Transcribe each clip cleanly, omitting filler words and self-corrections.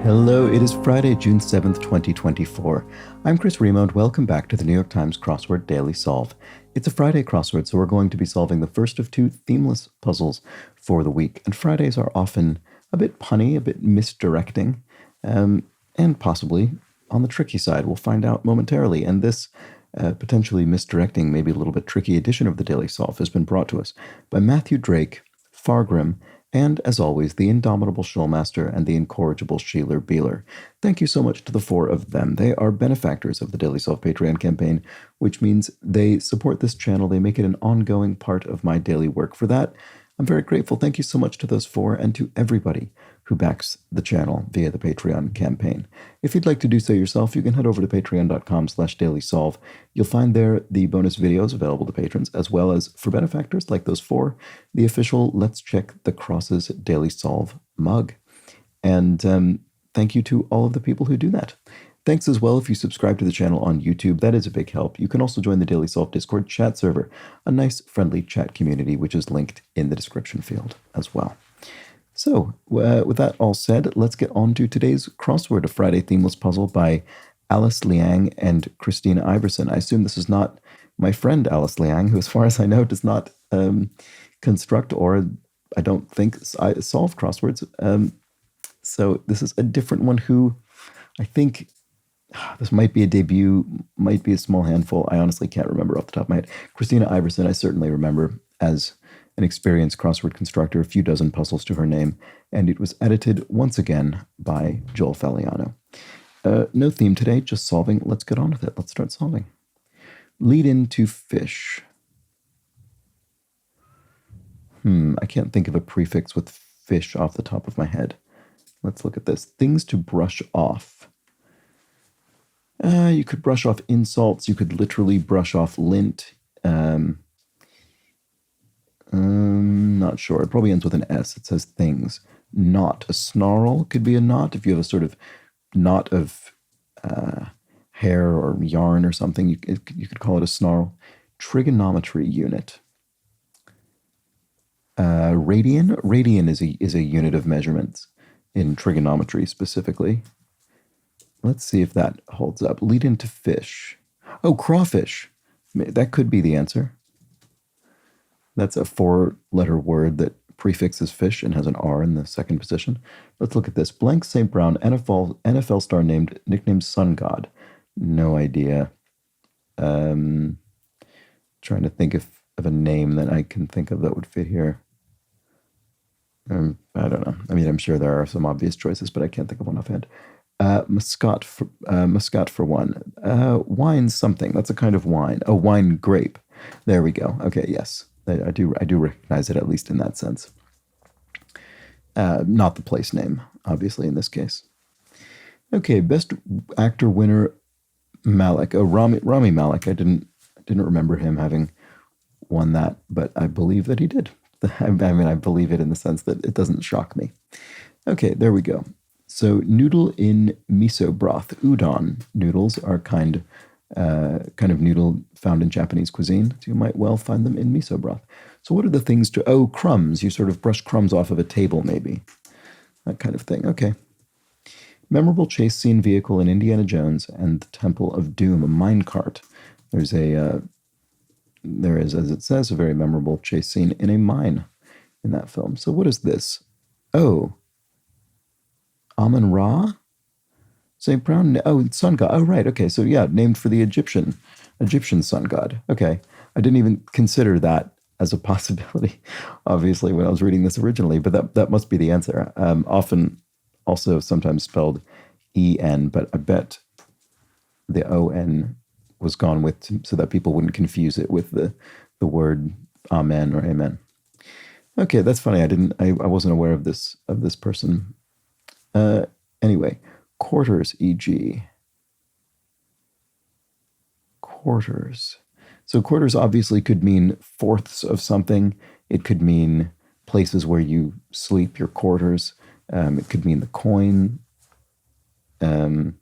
Hello, it is Friday, June 7th, 2024. I'm Chris Remo, and welcome back to the New York Times Crossword Daily Solve. It's a Friday crossword, so we're going to be solving the first of two themeless puzzles for the week. And Fridays are often a bit punny, a bit misdirecting, and possibly on the tricky side. We'll find out momentarily. And this potentially misdirecting, maybe a little bit tricky edition of the Daily Solve has been brought to us by Matthew Drake, Fargrim, and, as always, the indomitable Showmaster and the incorrigible Sheeler Beeler. Thank you so much to the four of them. They are benefactors of the Daily Solve Patreon campaign, which means they support this channel. They make it an ongoing part of my daily work. For that, I'm very grateful. Thank you so much to those four and to everybody who backs the channel via the Patreon campaign. If you'd like to do so yourself, you can head over to patreon.com/dailysolve. You'll find there the bonus videos available to patrons, as well as, for benefactors like those four, the official Let's Check the Crosses Daily Solve mug. And thank you to all of the people who do that. Thanks as well if you subscribe to the channel on YouTube. That is a big help. You can also join the Daily Solve Discord chat server, a nice, friendly chat community, which is linked in the description field as well. So, with that all said, let's get on to today's crossword, a Friday themeless puzzle by Alice Liang and Christina Iverson. I assume this is not my friend Alice Liang, who, as far as I know, does not construct or, I don't think, solve crosswords. So this is a different one who I think this might be a debut, might be a small handful. I honestly can't remember off the top of my head. Christina Iverson, I certainly remember as an experienced crossword constructor, a few dozen puzzles to her name, and it was edited once again by Joel Faliano. No theme today, just solving. Let's get on with it. Let's start solving. Lead into fish. I can't think of a prefix with fish off the top of my head. Let's look at this. Things to brush off. You could brush off insults. You could literally brush off lint. Not sure. It probably ends with an S. It says things. Knot. A snarl could be a knot. If you have a sort of knot of hair or yarn or something, you could call it a snarl. Trigonometry unit. Radian. Radian is a unit of measurements in trigonometry specifically. Let's see if that holds up. Lead into fish. Oh, crawfish. That could be the answer. That's a four-letter word that prefixes fish and has an R in the second position. Let's look at this. Blank St. Brown, NFL star nicknamed Sun God. No idea. Trying to think of a name that I can think of that would fit here. I don't know. I mean, I'm sure there are some obvious choices, but I can't think of one offhand. Muscat for one. Wine something. That's a kind of wine. Oh, wine grape. There we go. Okay, yes. I do recognize it, at least in that sense. Not the place name, obviously, in this case. Okay, best actor winner, Malek. Oh, Rami Malek. I didn't remember him having won that, but I believe that he did. I mean, I believe it in the sense that it doesn't shock me. Okay, there we go. So, noodle in miso broth. Udon noodles are kind of noodle found in Japanese cuisine. So you might well find them in miso broth. So what are the things to... Oh, crumbs. You sort of brush crumbs off of a table, maybe. That kind of thing. Okay. Memorable chase scene vehicle in Indiana Jones and the Temple of Doom, a minecart. There is, as it says, a very memorable chase scene in a mine in that film. So what is this? Oh. Amun-Ra? St. Brown? Oh, sun god. Oh, right. Okay. So yeah, named for the Egyptian sun god. Okay. I didn't even consider that as a possibility, obviously, when I was reading this originally, but that must be the answer. Often also sometimes spelled E-N, but I bet the O-N was gone with so that people wouldn't confuse it with the word amen or amen. Okay, that's funny. I wasn't aware of this person. Anyway. Quarters, e.g. Quarters. So quarters obviously could mean fourths of something. It could mean places where you sleep, your quarters. It could mean the coin. Could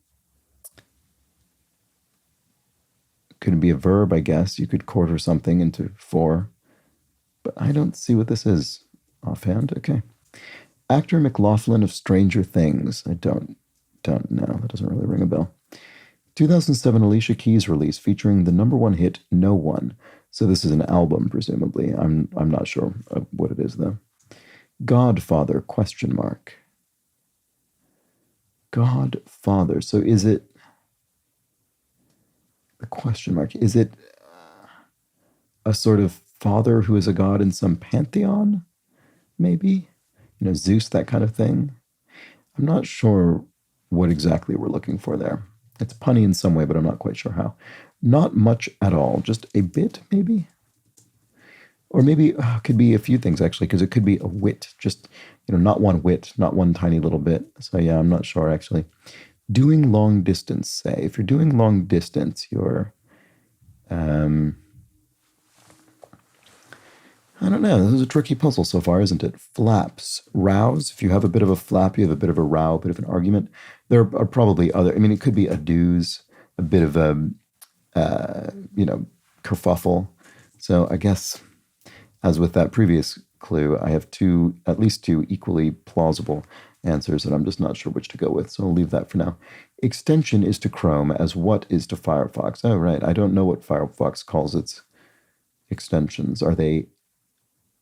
be a verb, I guess. You could quarter something into four. But I don't see what this is offhand. Okay. Actor McLaughlin of Stranger Things. I don't don't know. That doesn't really ring a bell. 2007 Alicia Keys release featuring the #1 hit No One. So this is an album, presumably. I'm not sure what it is though. Godfather ? Godfather. So is it the question mark? Is it a sort of father who is a god in some pantheon? Maybe, Zeus, that kind of thing. I'm not sure what exactly we're looking for there. It's punny in some way, but I'm not quite sure how. Not much at all, just a bit, maybe? Or maybe it could be a few things, actually, because it could be a whit, just, not one whit, not one tiny little bit. So, yeah, I'm not sure, actually. Doing long distance, say. If you're doing long distance, you're, I don't know. This is a tricky puzzle so far, isn't it? Flaps. Rows. If you have a bit of a flap, you have a bit of a row, a bit of an argument. There are probably other, it could be a do's, a bit of a, kerfuffle. So I guess, as with that previous clue, I have at least two equally plausible answers, and I'm just not sure which to go with, so I'll leave that for now. Extension is to Chrome as what is to Firefox? Oh, right. I don't know what Firefox calls its extensions. Are they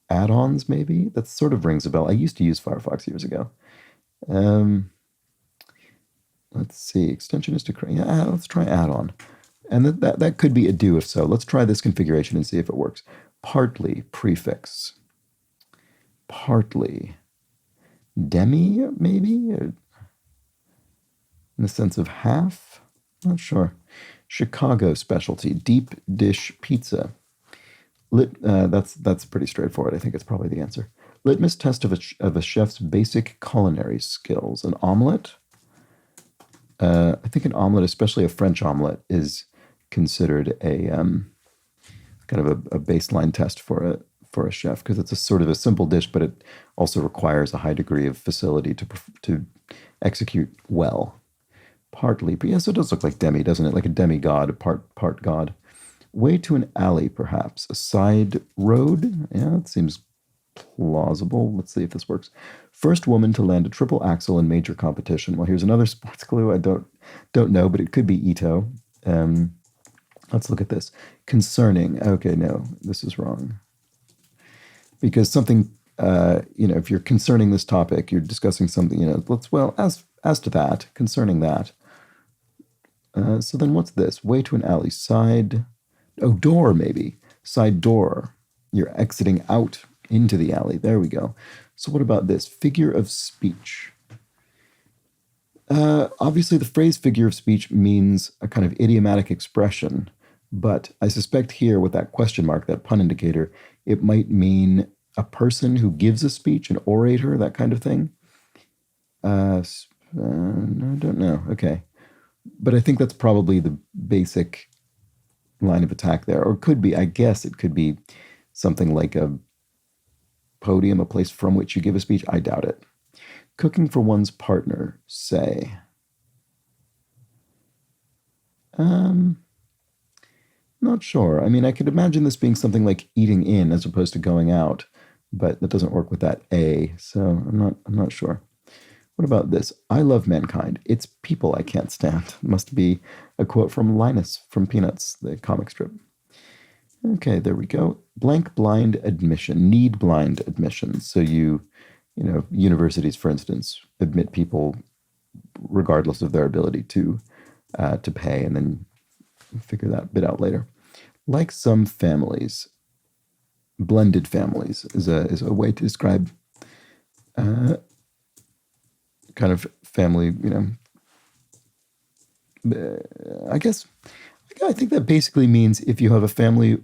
add-ons, maybe? That sort of rings a bell. I used to use Firefox years ago. Let's see. Extension is to Chrome. Yeah, let's try add-on. And that could be a do if so. Let's try this configuration and see if it works. Partly prefix. Partly. Demi, maybe? In the sense of half? Not sure. Chicago specialty. Deep dish pizza. That's pretty straightforward. I think it's probably the answer. Litmus test of a chef's basic culinary skills. An omelet? I think an omelet, especially a French omelet, is considered a kind of a baseline test for a chef, because it's a sort of a simple dish, but it also requires a high degree of facility to execute well. Partly, but yes, it does look like demi, doesn't it? Like a demigod, part god. Way to an alley, perhaps. A side road? Yeah, that seems plausible. Let's see if this works. First woman to land a triple axel in major competition. Well, here's another sports clue. I don't know, but it could be Ito. Let's look at this. Concerning. Okay, no, this is wrong. Because something, if you're concerning this topic, you're discussing something, as to that, concerning that. So then what's this? Way to an alley. Side. Oh, door, maybe. Side door. You're exiting out into the alley. There we go. So what about this? Figure of speech. Obviously, the phrase figure of speech means a kind of idiomatic expression, but I suspect here with that question mark, that pun indicator, it might mean a person who gives a speech, an orator, that kind of thing. No, I don't know. Okay. But I think that's probably the basic line of attack there. Or could be, I guess it could be something like a podium, a place from which you give a speech. I doubt it. Cooking for one's partner, say. Not sure. I could imagine this being something like eating in as opposed to going out, but that doesn't work with that A, so I'm not sure. What about this? I love mankind. It's people I can't stand. Must be a quote from Linus from Peanuts, the comic strip. Okay, there we go. Blank blind admission, need blind admission. So universities, for instance, admit people regardless of their ability to pay, and then figure that bit out later. Like some families, blended families is a way to describe kind of family, I think that basically means if you have a family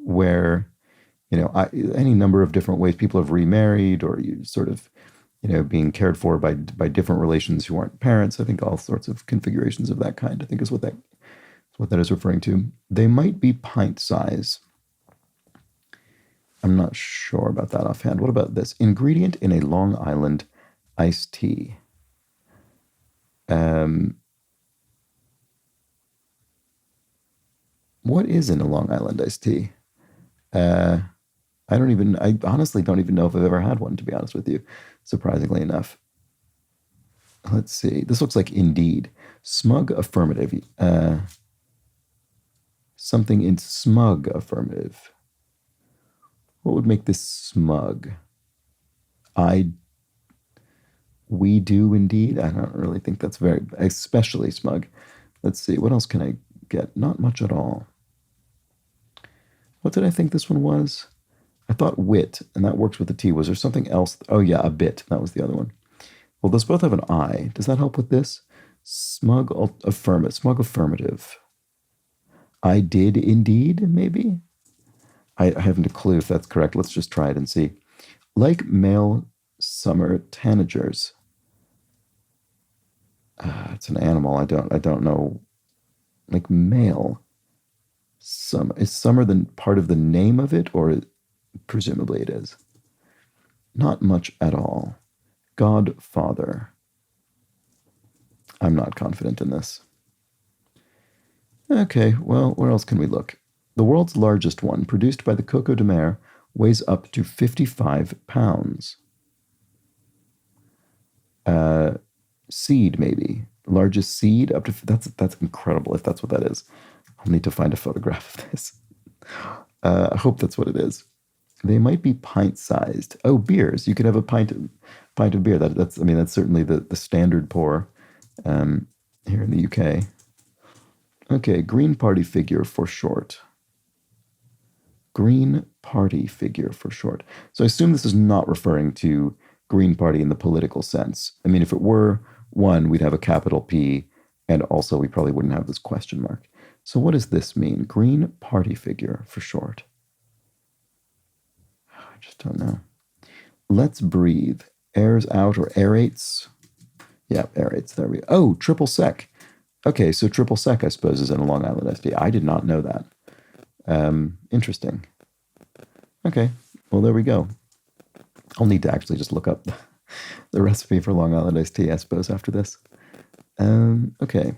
where, any number of different ways people have remarried, or you sort of, being cared for by different relations who aren't parents. I think all sorts of configurations of that kind, I think, is what that is referring to. They might be pint size. I'm not sure about that offhand. What about this? Ingredient in a Long Island iced tea. What is in a Long Island iced tea? I honestly don't even know if I've ever had one, to be honest with you, surprisingly enough. Let's see. This looks like indeed. Smug affirmative. Something in smug affirmative. What would make this smug? We do indeed. I don't really think that's very, especially smug. Let's see. What else can I get? Not much at all. What did I think this one was? I thought wit, and that works with the T. Was there something else? Oh, yeah, a bit. That was the other one. Well, those both have an I. Does that help with this? Smug affirmative. Smug affirmative. I did indeed, maybe? I haven't a clue if that's correct. Let's just try it and see. Like male summer tanagers. It's an animal. I don't know. Like male. Is summer the part of the name of it, or presumably it is? Not much at all. Godfather. I'm not confident in this. Okay, well, where else can we look? The world's largest one, produced by the Coco de Mer, weighs up to 55 pounds. Seed, maybe. Largest seed up to that's incredible if that's what that is. I'll need to find a photograph of this. I hope that's what it is. They might be pint-sized. Oh, beers. You could have a pint of beer. That's certainly the standard pour here in the UK. Okay, Green Party figure for short. Green Party figure for short. So I assume this is not referring to Green Party in the political sense. I mean, if it were one, we'd have a capital P, and also we probably wouldn't have this question mark. So what does this mean? Green Party figure for short. I just don't know. Let's breathe. Airs out or aerates. Yeah, aerates. There we go. Oh, triple sec. Okay, so triple sec, I suppose, is in a Long Island SD. I did not know that. Interesting. Okay, well, there we go. I'll need to actually just look up the recipe for Long Island iced tea, I suppose, after this. Okay.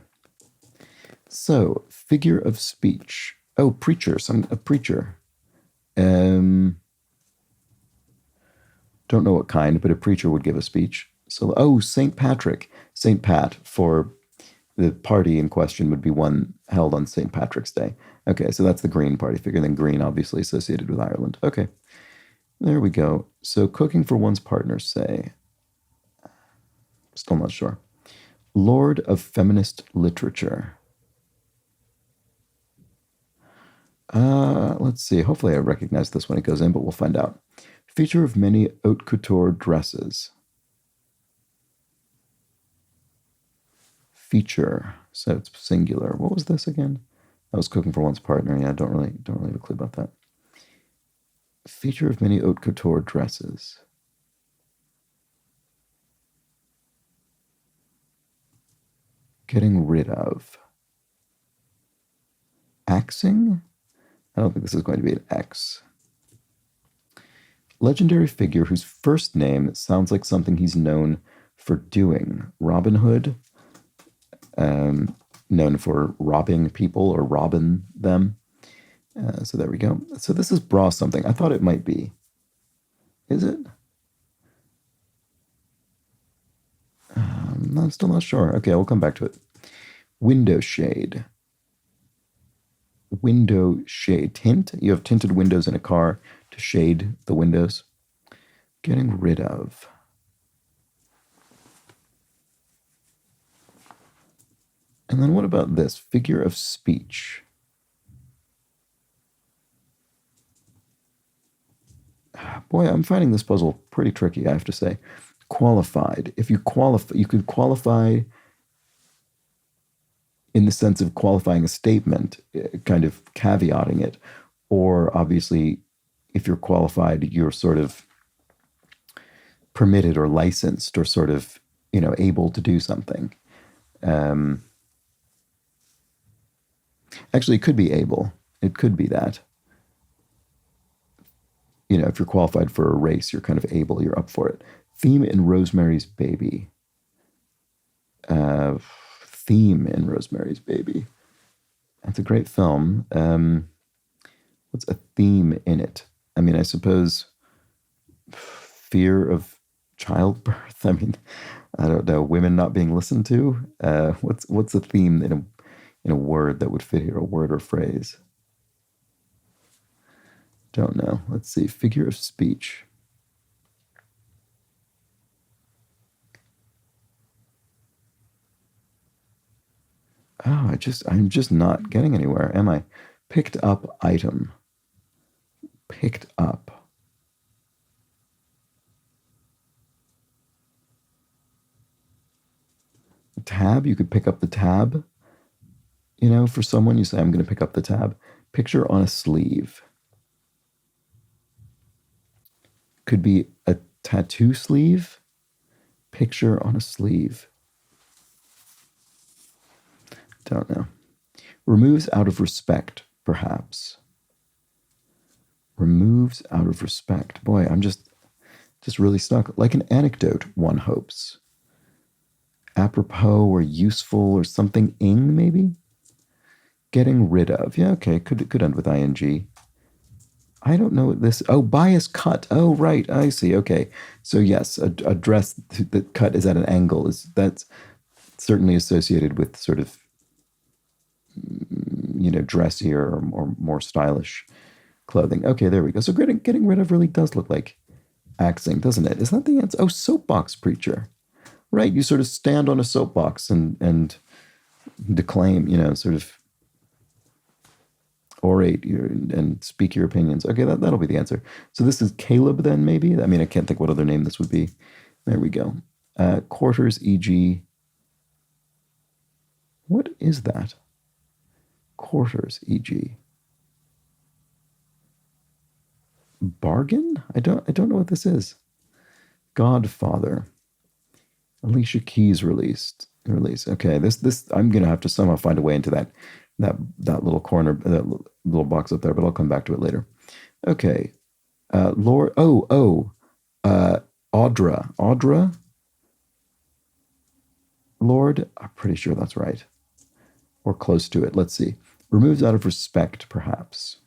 So, figure of speech. Oh, preacher. A preacher. Don't know what kind, but a preacher would give a speech. So, oh, St. Patrick. St. Pat for the party in question would be one held on St. Patrick's Day. Okay, so that's the Green Party figure. Then green, obviously, associated with Ireland. Okay, there we go. So cooking for one's partner, say. Still not sure. Lord of feminist literature. Let's see. Hopefully I recognize this when it goes in, but we'll find out. Feature of many haute couture dresses. Feature. So it's singular. What was this again? I was cooking for one's partner. Yeah, don't really have a clue about that. Feature of many haute couture dresses. Getting rid of. Axing? I don't think this is going to be an X. Legendary figure whose first name sounds like something he's known for doing. Robin Hood. Known for robbing people or robbing them. So there we go. So this is bra something. I thought it might be. Is it? I'm still not sure. Okay, we'll come back to it. Window shade. Window shade. Tint. You have tinted windows in a car to shade the windows. Getting rid of. And then what about this? Figure of speech. Boy, I'm finding this puzzle pretty tricky, I have to say. Qualified. If you qualify, you could qualify in the sense of qualifying a statement, kind of caveating it. Or obviously, if you're qualified, you're sort of permitted or licensed or sort of, able to do something. Actually, it could be able. It could be that. If you're qualified for a race, you're kind of able, you're up for it. Theme in Rosemary's Baby. Theme in Rosemary's Baby. That's a great film. What's a theme in it? I mean, I suppose fear of childbirth. I mean, I don't know. Women not being listened to. What's a theme in a word that would fit here? A word or phrase? Don't know. Let's see. Figure of speech. Oh, I'm just not getting anywhere, am I? Picked up item. Picked up. Tab, you could pick up the tab. You know, for someone, you say, I'm going to pick up the tab. Picture on a sleeve. Could be a tattoo sleeve. Picture on a sleeve. Don't know. Removes out of respect, perhaps. Removes out of respect. Boy, I'm just really stuck. Like an anecdote, one hopes. Apropos or useful or something ing, maybe? Getting rid of. Yeah, okay, could end with ing. I don't know what this. Oh, bias cut. Oh, right. I see. Okay. So yes, a dress that cut is at an angle that's certainly associated with sort of dressier or more stylish clothing. Okay, there we go. So getting rid of really does look like axing, doesn't it? Is that the answer? Oh, soapbox preacher. Right. You sort of stand on a soapbox and declaim, sort of orate and speak your opinions. Okay, that'll be the answer. So this is Caleb then, maybe? I mean, I can't think what other name this would be. There we go. Quarters, e.g. What is that? Quarters, e.g. Bargain? I don't know what this is. Godfather. Alicia Keys release. Okay, this I'm gonna have to somehow find a way into that little corner, that little box up there, but I'll come back to it later. Okay, Lord. Audra. Lord. I'm pretty sure that's right, or close to it. Let's see. Removes out of respect, perhaps.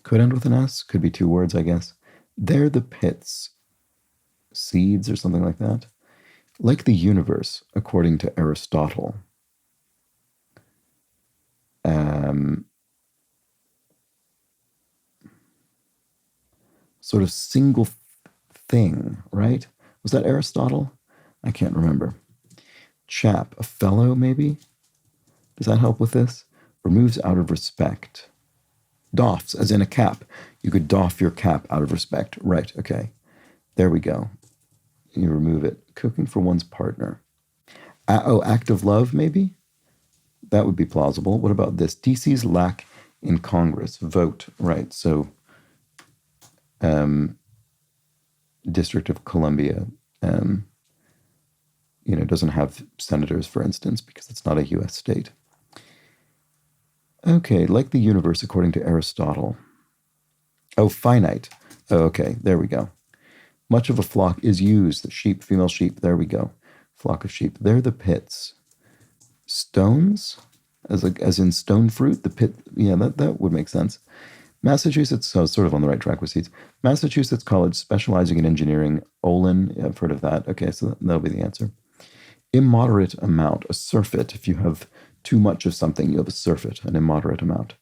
Could end with an S. Could be two words, I guess. They're the pits. Seeds or something like that. Like the universe, according to Aristotle. Sort of single thing, right? Was that Aristotle? I can't remember. Chap, a fellow, maybe? Does that help with this? Removes out of respect. Doffs, as in a cap. You could doff your cap out of respect. Right, okay. There we go. You remove it. Cooking for one's partner. Act of love, maybe? That would be plausible. What about this? DC's lack in Congress. Vote, right. So, District of Columbia, doesn't have senators, for instance, because it's not a U.S. state. Okay, like the universe, according to Aristotle. Oh, finite. Oh, okay, there we go. Much of a flock is used. Sheep, female sheep, there we go. Flock of sheep. They're the pits. Stones, as in stone fruit, the pit, yeah, that would make sense. Massachusetts, so sort of on the right track with seeds. Massachusetts College specializing in engineering. Olin, yeah, I've heard of that. Okay, so that'll be the answer. Immoderate amount, a surfeit. If you have too much of something, you have a surfeit, an immoderate amount.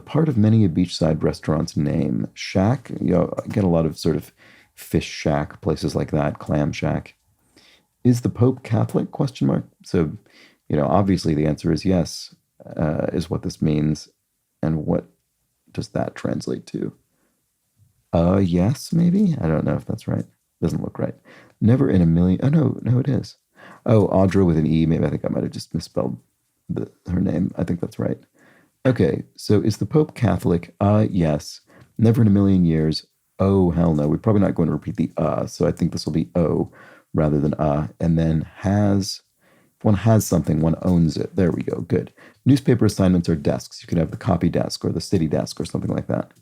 Part of many a beachside restaurant's name. Shack, I get a lot of sort of fish shack, places like that, clam shack. Is the Pope Catholic, question mark? So, obviously the answer is yes, is what this means. And what does that translate to? Yes, maybe? I don't know if that's right. Doesn't look right. Never in a million. Oh, no, it is. Oh, Audra with an E. Maybe I think I might have just misspelled her name. I think that's right. Okay, so is the Pope Catholic? Yes. Never in a million years. Oh, hell no. We're probably not going to repeat the so I think this will be O rather than and then has. If one has something, one owns it. There we go. Good. Newspaper assignments are desks. You could have the copy desk or the city desk or something like that.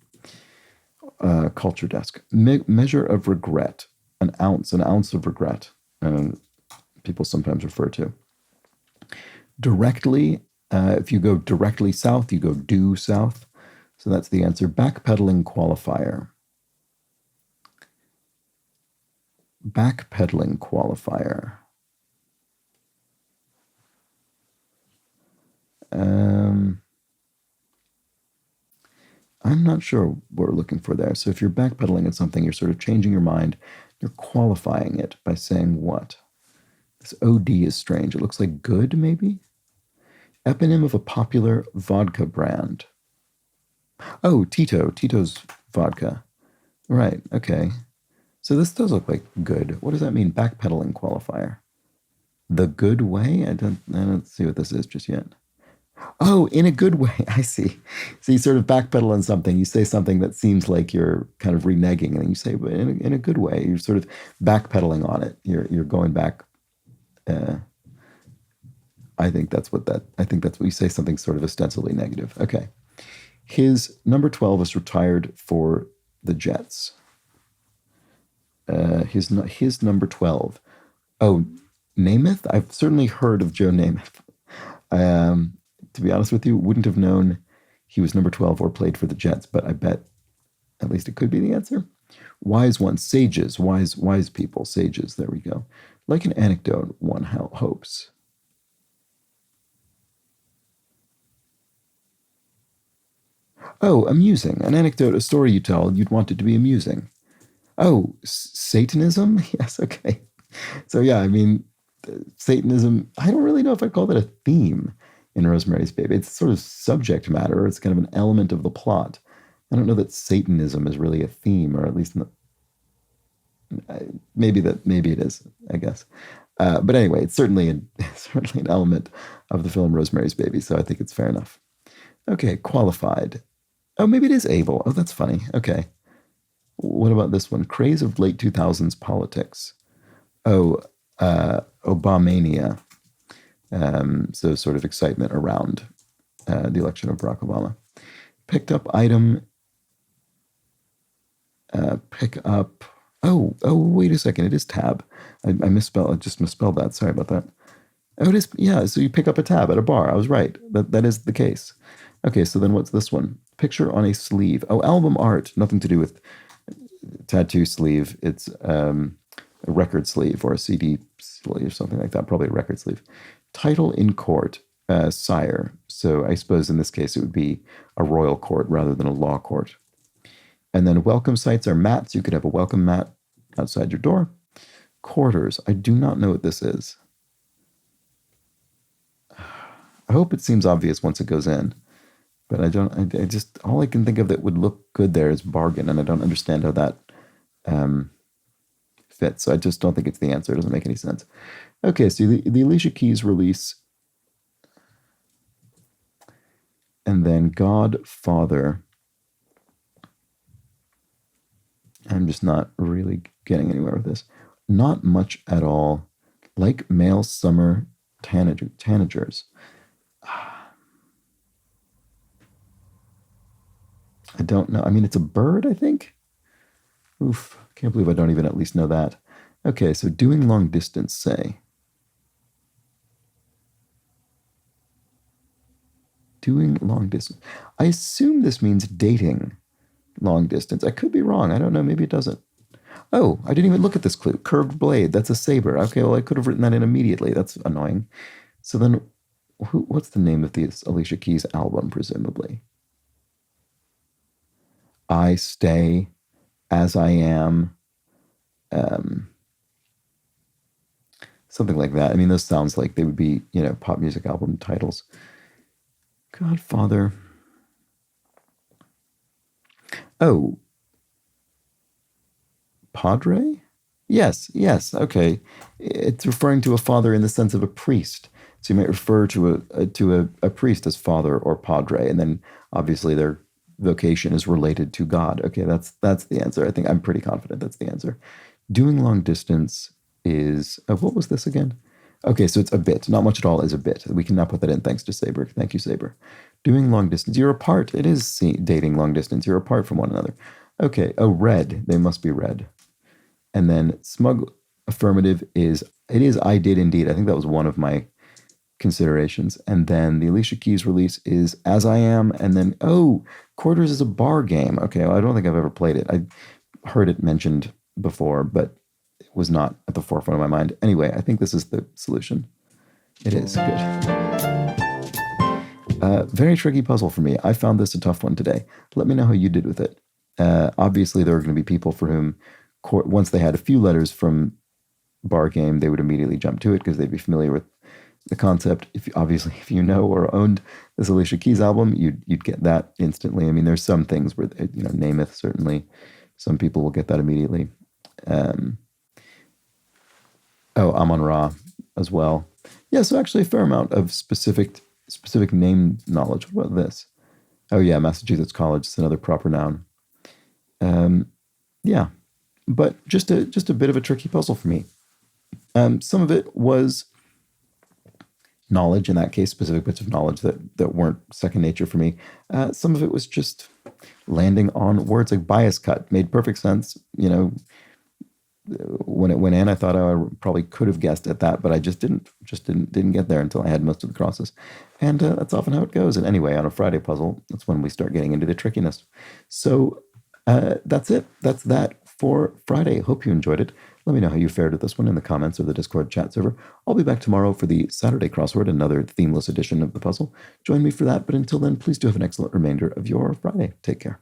Culture desk. Measure of regret. An ounce of regret. People sometimes refer to. Directly, if you go directly south, you go due south. So that's the answer. Backpedaling qualifier. Backpedaling qualifier. I'm not sure what we're looking for there. So if you're backpedaling at something, you're sort of changing your mind. You're qualifying it by saying what? This OD is strange. It looks like good, maybe? Eponym of a popular vodka brand. Oh, Tito. Tito's vodka. Right, okay. So this does look like good. What does that mean? Backpedaling qualifier. The good way? I don't see what this is just yet. Oh, in a good way. I see. So you sort of backpedal on something. You say something that seems like you're kind of reneging, and then you say, but in a good way. You're sort of backpedaling on it. You're going back. I think that's what you say, something sort of ostensibly negative. Okay. His number 12 is retired for the Jets. His number 12. Oh, Namath? I've certainly heard of Joe Namath. To be honest with you, wouldn't have known he was number 12 or played for the Jets, but I bet at least it could be the answer. Wise ones, sages, wise people, sages. There we go. Like an anecdote, one hopes. Oh, amusing. An anecdote, a story you tell, you'd want it to be amusing. Oh, Satanism? Yes, okay. So yeah, I mean, Satanism, I don't really know if I'd call that a theme in Rosemary's Baby. It's sort of subject matter. It's kind of an element of the plot. I don't know that Satanism is really a theme, or at least maybe it is, I guess. But anyway, it's certainly an element of the film Rosemary's Baby, so I think it's fair enough. Okay, qualified. Oh, maybe it is able. Oh, that's funny. Okay. What about this one? Craze of late 2000s politics. Oh, Obamania. So sort of excitement around the election of Barack Obama. Picked up item. Pick up. Oh, wait a second. It is tab. I just misspelled that. Sorry about that. Oh, it is. Yeah. So you pick up a tab at a bar. I was right. That is the case. Okay. So then what's this one? Picture on a sleeve. Oh, album art. Nothing to do with tattoo sleeve. It's a record sleeve or a CD sleeve or something like that. Probably a record sleeve. Title in court, sire. So I suppose in this case it would be a royal court rather than a law court. And then welcome sites are mats. You could have a welcome mat outside your door. Quarters. I do not know what this is. I hope it seems obvious once it goes in. But I just, all I can think of that would look good there is bargain, and I don't understand how that fits. So I just don't think it's the answer. It doesn't make any sense. Okay, so the Alicia Keys release, and then Godfather. I'm just not really getting anywhere with this. Not much at all. Like male summer tanagers. I don't know. I mean, it's a bird, I think. Oof. Can't believe I don't even at least know that. Okay, so doing long distance, say. Doing long distance. I assume this means dating long distance. I could be wrong. I don't know. Maybe it doesn't. Oh, I didn't even look at this clue. Curved blade. That's a saber. Okay, well, I could have written that in immediately. That's annoying. So then, what's the name of this Alicia Keys album, presumably? I Stay As I Am. Something like that. I mean, those sounds like they would be, pop music album titles. Godfather. Oh. Padre? Yes, okay. It's referring to a father in the sense of a priest. So you might refer to a priest as father or padre, and then obviously their vocation is related to God. Okay, that's the answer. I think I'm pretty confident that's the answer. Doing long distance is what was this again? Okay, so it's a bit. Not much at all is a bit. We can now put that in thanks to Saber. Thank you, Saber. Doing long distance. You're apart. It is dating long distance. You're apart from one another. Okay. Oh, red. They must be red. And then smug affirmative is I did indeed. I think that was one of my considerations. And then the Alicia Keys release is As I Am. And then, Quarters is a bar game. Okay, well, I don't think I've ever played it. I heard it mentioned before, but was not at the forefront of my mind. Anyway, I think this is the solution. It is good. Very tricky puzzle for me. I found this a tough one today. Let me know how you did with it. Obviously, there are going to be people for whom, once they had a few letters from bar game, they would immediately jump to it because they'd be familiar with the concept. If you know or owned this Alicia Keys album, you'd get that instantly. I mean, there's some things where Namath, certainly, some people will get that immediately. Amon Ra as well. Yeah, so actually a fair amount of specific name knowledge. What about this? Oh yeah, Massachusetts College is another proper noun. Yeah, but just a bit of a tricky puzzle for me. Some of it was knowledge, in that case, specific bits of knowledge that weren't second nature for me. Some of it was just landing on words like bias cut. Made perfect sense. When it went in, I thought I probably could have guessed at that, but I just didn't get there until I had most of the crosses. And that's often how it goes. And anyway, on a Friday puzzle, that's when we start getting into the trickiness. So that's it. That's that for Friday. Hope you enjoyed it. Let me know how you fared with this one in the comments or the Discord chat server. I'll be back tomorrow for the Saturday crossword, another themeless edition of the puzzle. Join me for that. But until then, please do have an excellent remainder of your Friday. Take care.